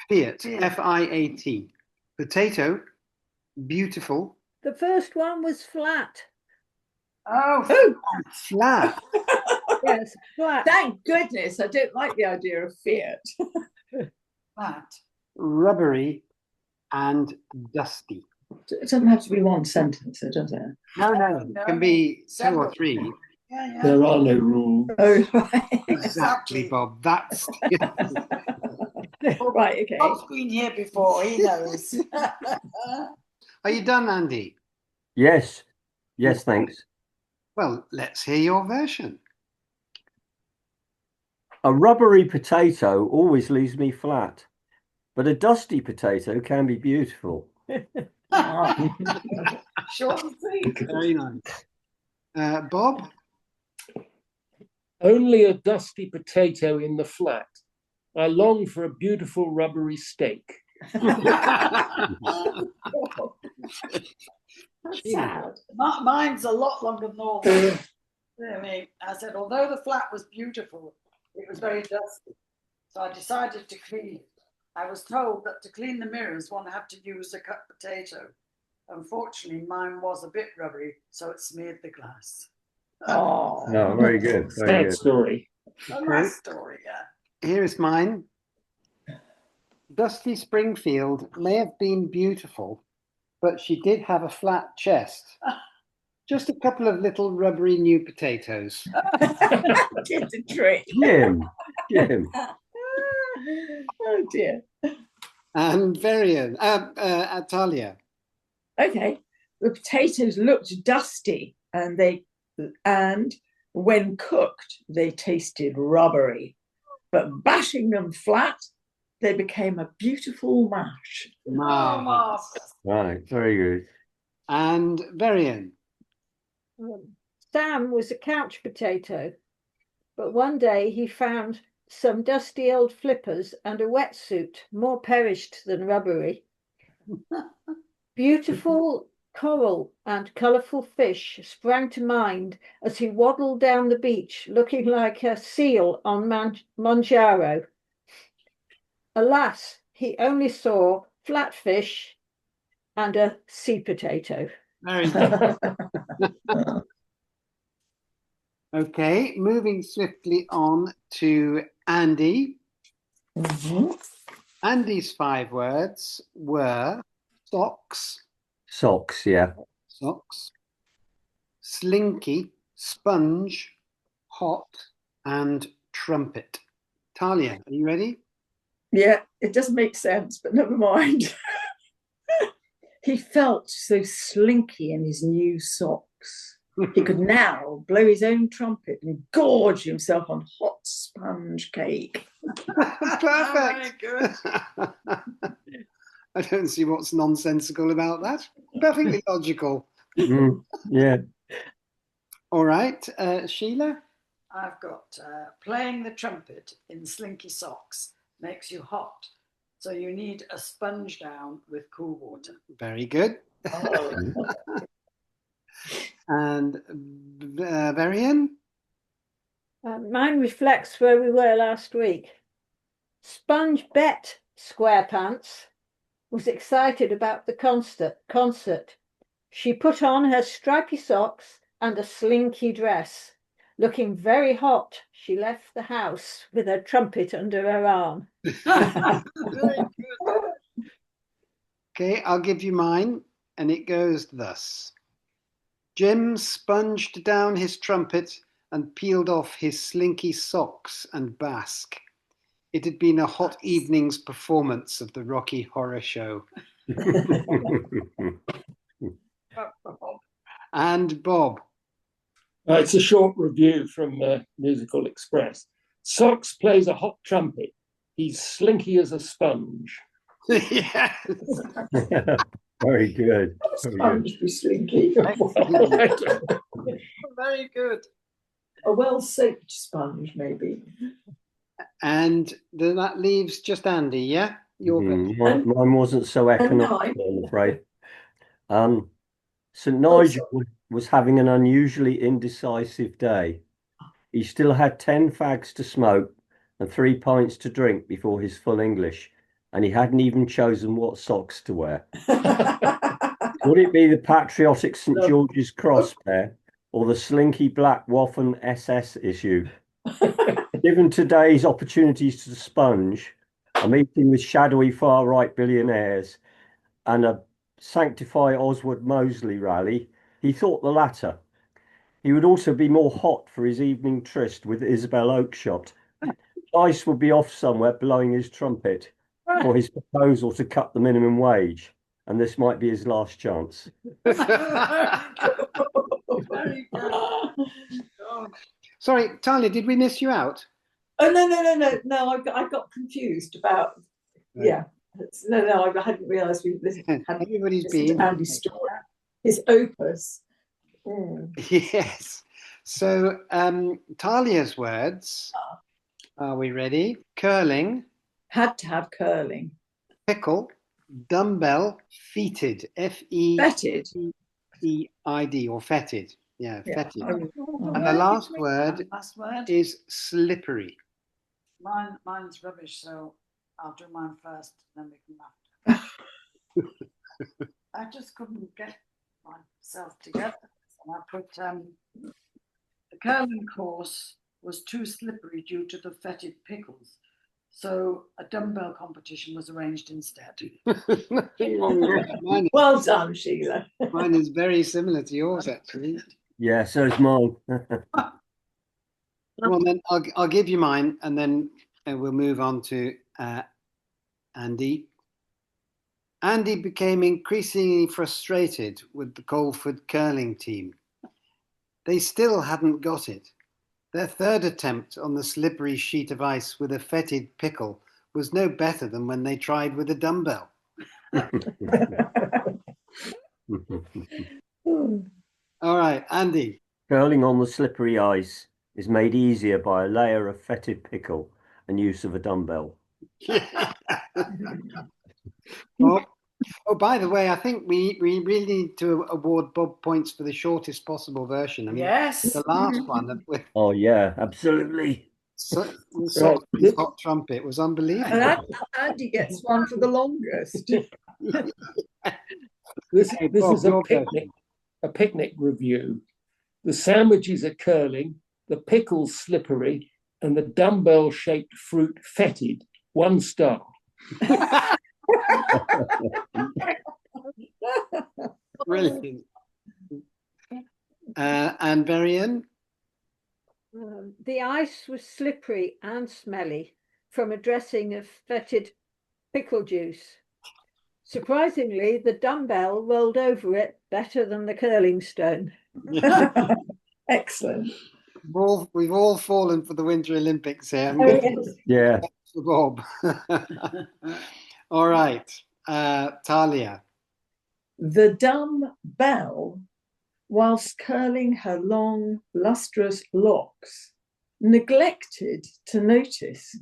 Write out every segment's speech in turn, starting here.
Fiat, F-I-A-T. Potato, beautiful. The first one was flat. Oh, Flat. Yes, flat. thank goodness. I don't like the idea of Fiat. Flat. Rubbery and dusty. It doesn't have to be one sentence, does it? No. It can be two or three. Yeah. There are no rules. Oh, right. Exactly, Bob. That's Right, okay. Bob's been here before, he knows. Are you done, Andy? Yes. Yes, thanks. Well, let's hear your version. A rubbery potato always leaves me flat, but a dusty potato can be beautiful. Short and sweet. Very nice. Bob? Only a dusty potato in the flat. I long for a beautiful rubbery steak. That's sad. Mine's a lot longer than normal. I said, although the flat was beautiful, it was very dusty. So I decided to clean it. I was told that to clean the mirrors, one had to use a cut potato. Unfortunately, mine was a bit rubbery, so it smeared the glass. Oh, No, very good. Very Sad good. story. A nice story, yeah. Here is mine. Dusty Springfield may have been beautiful, but she did have a flat chest. Just a couple of little rubbery new potatoes. did the trick. Jim. Oh dear. And Varian, Talia. Okay. The potatoes looked dusty and when cooked, they tasted rubbery. But bashing them flat, they became a beautiful mash. Marvelous. Right, very good. And Varian. Sam was a couch potato, but one day he found some dusty old flippers and a wetsuit, more perished than rubbery. Beautiful coral and colourful fish sprang to mind as he waddled down the beach looking like a seal on Manjaro. Alas, he only saw flatfish and a sea potato. Very good. Okay, moving swiftly on to Andy. Andy's 5 words were socks, Yeah. socks, slinky, sponge, hot, and trumpet. Talia, are you ready? Yeah, it doesn't make sense, but never mind. He felt so slinky in his new socks. He could now blow his own trumpet and gorge himself on hot sponge cake. Perfect. I don't see what's nonsensical about that. Perfectly logical. Yeah. All right, Sheila? I've got playing the trumpet in slinky socks makes you hot. So you need a sponge down with cool water. Very good. And Varian? Mine reflects where we were last week. Sponge Bet Squarepants was excited about the concert. She put on her stripy socks and a slinky dress. Looking very hot, she left the house with her trumpet under her arm. Okay, I'll give you mine, and it goes thus. Jim sponged down his trumpet and peeled off his slinky socks and basque. It had been a hot evening's performance of the Rocky Horror Show. And Bob. It's a short review from Musical Express. Socks plays a hot trumpet. He's slinky as a sponge. Yes. Very good. Sponge be slinky. Very good. A well-soaked sponge, maybe. And then that leaves just Andy, yeah? Mine wasn't so economical, I'm afraid. St. Nigel was having an unusually indecisive day. He still had 10 fags to smoke and 3 pints to drink before his full English, and he hadn't even chosen what socks to wear. Would it be the patriotic St. George's Cross pair or the slinky black Waffen SS issue? Given today's opportunities to sponge, a meeting with shadowy far-right billionaires and a Sanctify Oswald Mosley rally, he thought the latter. He would also be more hot for his evening tryst with Isabel Oakeshott. Ice would be off somewhere blowing his trumpet for his proposal to cut the minimum wage, and this might be his last chance. Sorry, Talia, did we miss you out? Oh no! I got confused about. Yeah, no, I hadn't realised we had Everybody's been Andy's story, his opus. Yes. So Talia's words. Are we ready? Curling, Had to have curling. pickle, dumbbell, feted. Fetid. F-E-T-E-I-D or fetid. Yeah, Yeah. fetid. Oh, And the last word Last word. is slippery. Mine's rubbish, so I'll do mine first, then we can laugh. I just couldn't get myself together. And I put the curling course was too slippery due to the fetid pickles. So a dumbbell competition was arranged instead. Nothing wrong with that. Mine, well done, Sheila. mine is very similar to yours, actually. Yeah, so is mine. Well, then I'll give you mine, and then we'll move on to Andy. Andy became increasingly frustrated with the Colford curling team. They still hadn't got it. Their third attempt on the slippery sheet of ice with a fetid pickle was no better than when they tried with a dumbbell. All right, Andy. Curling on the slippery ice is made easier by a layer of fetid pickle and use of a dumbbell. Oh, by the way, I think we really need to award Bob points for the shortest possible version. I mean, Yes. the last one with Oh, yeah, absolutely. hot trumpet was unbelievable. And Andy gets one for the longest. This Bob, is your version. a picnic review. The sandwiches are curling, the pickles slippery, and the dumbbell-shaped fruit fetid. 1 star. Brilliant. And Varian? The ice was slippery and smelly from a dressing of fetid pickle juice. Surprisingly, the dumbbell rolled over it better than the curling stone. Excellent. We've all fallen for the Winter Olympics here. Oh, yes. Yeah. For Bob. All right, Talia. The dumb bell, whilst curling her long, lustrous locks, neglected to notice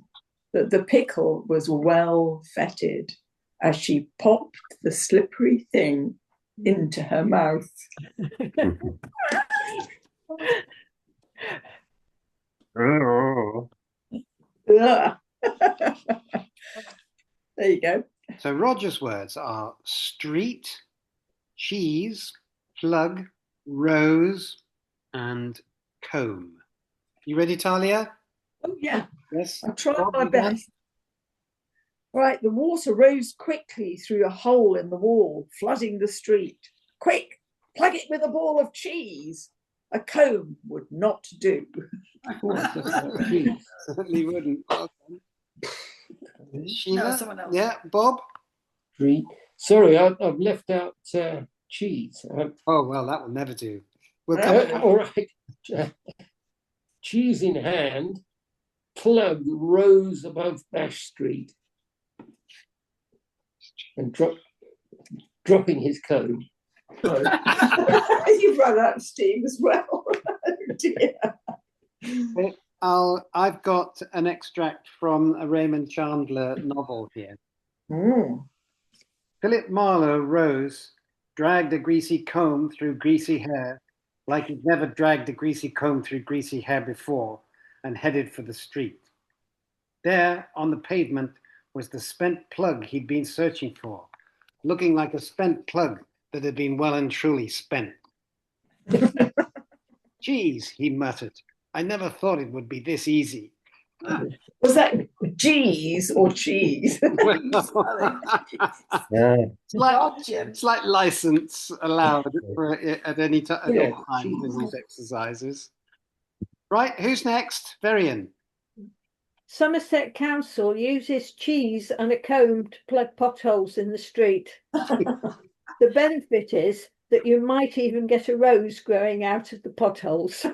that the pickle was well fetid as she popped the slippery thing into her mouth. There you go. So Roger's words are street, cheese, plug, rose, and comb. You ready, Talia? Oh, yeah. Yes. I'll try Bob, my you done? best. Right, the water rose quickly through a hole in the wall, flooding the street. Quick, plug it with a ball of cheese. A comb would not do. Certainly wouldn't. Well done. Sheila? No, someone else. Yeah, Bob? Sorry, I've left out cheese. Oh, well, that will never do. We'll come All right. Cheese in hand, plug rose above Bash Street and dropping his comb. You've run out of steam as well. Oh, dear. I've got an extract from a Raymond Chandler novel here. Philip Marlowe rose, dragged a greasy comb through greasy hair, like he'd never dragged a greasy comb through greasy hair before, and headed for the street. There, on the pavement, was the spent plug he'd been searching for, looking like a spent plug that had been well and truly spent. Geez, he muttered. I never thought it would be this easy. Was that G's or cheese? Yeah. It's like license allowed for at any time Yeah, in these exercises. Right, who's next? Varian. Somerset Council uses cheese and a comb to plug potholes in the street. The benefit is that you might even get a rose growing out of the potholes.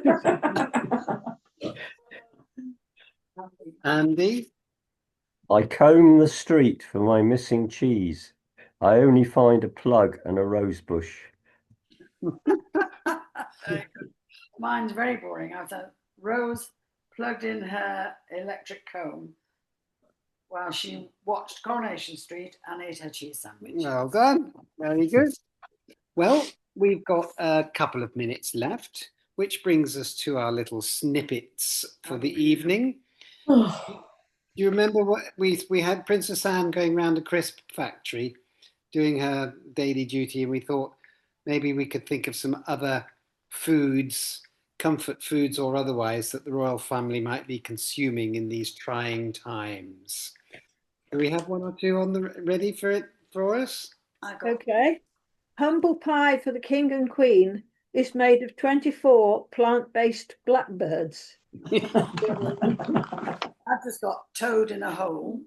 Andy. I comb the street for my missing cheese. I only find a plug and a rose bush. Mine's very boring. I was a Rose plugged in her electric comb while she watched Coronation Street and ate her cheese sandwich. Well done. Very good. Well, we've got a couple of minutes left, which brings us to our little snippets for the evening. Do you remember what we had Princess Anne going around a crisp factory doing her daily duty, and we thought maybe we could think of some other foods, comfort foods or otherwise, that the royal family might be consuming in these trying times. Do we have one or two on the ready for us? Okay. Humble pie for the king and queen is made of 24 plant-based blackbirds. I've just got toad in a hole.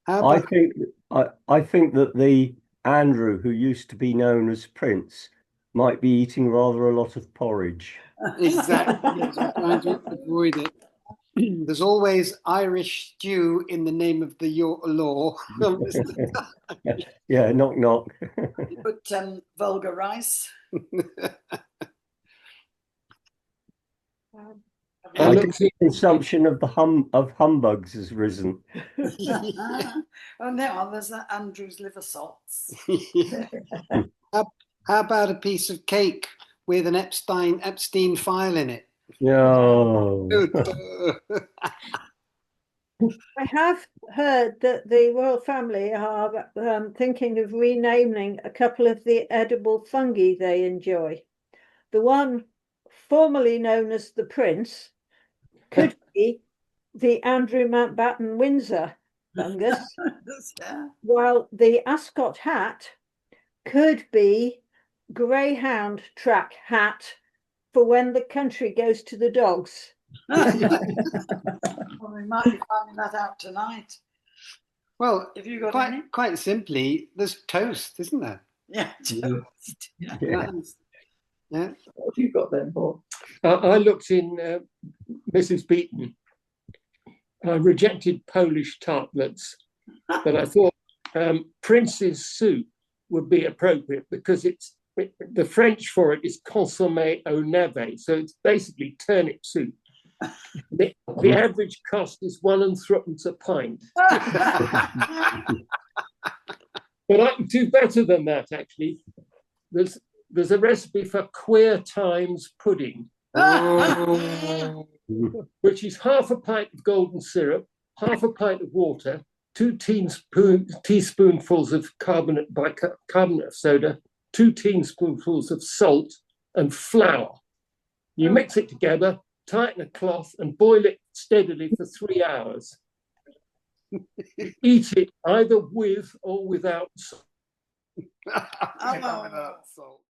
I think that the Andrew, who used to be known as Prince, might be eating rather a lot of porridge. Exactly. Yes, I'm trying to avoid it. There's always Irish stew in the name of the law. Yeah, knock knock. But vulgar rice. I think the consumption of humbugs has risen. Oh no, there's Andrew's liver salts. How about a piece of cake with an Epstein file in it? No. I have heard that the royal family are thinking of renaming a couple of the edible fungi they enjoy. The one formerly known as the Prince could be the Andrew Mountbatten Windsor fungus, while the ascot hat could be greyhound track hat for when the country goes to the dogs. Well, we might be finding that out tonight. Well, Have you got any? quite simply, there's toast, isn't there? Yeah, toast. Yeah. Yeah. What have you got then, Paul? I looked in Mrs. Beaton. I rejected Polish tartlets, but I thought Prince's soup would be appropriate because the French for it is consommé au navet, so it's basically turnip soup. The average cost is 1 3/4 a pint. But I can do better than that, actually. There's a recipe for Queer Times pudding, which is half a pint of golden syrup, half a pint of water, 2 teaspoonfuls of bicarbonate of soda, 2 teaspoonfuls of salt and flour. You mix it together, tighten a cloth and boil it steadily for 3 hours. Eat it either with or without salt. Without salt.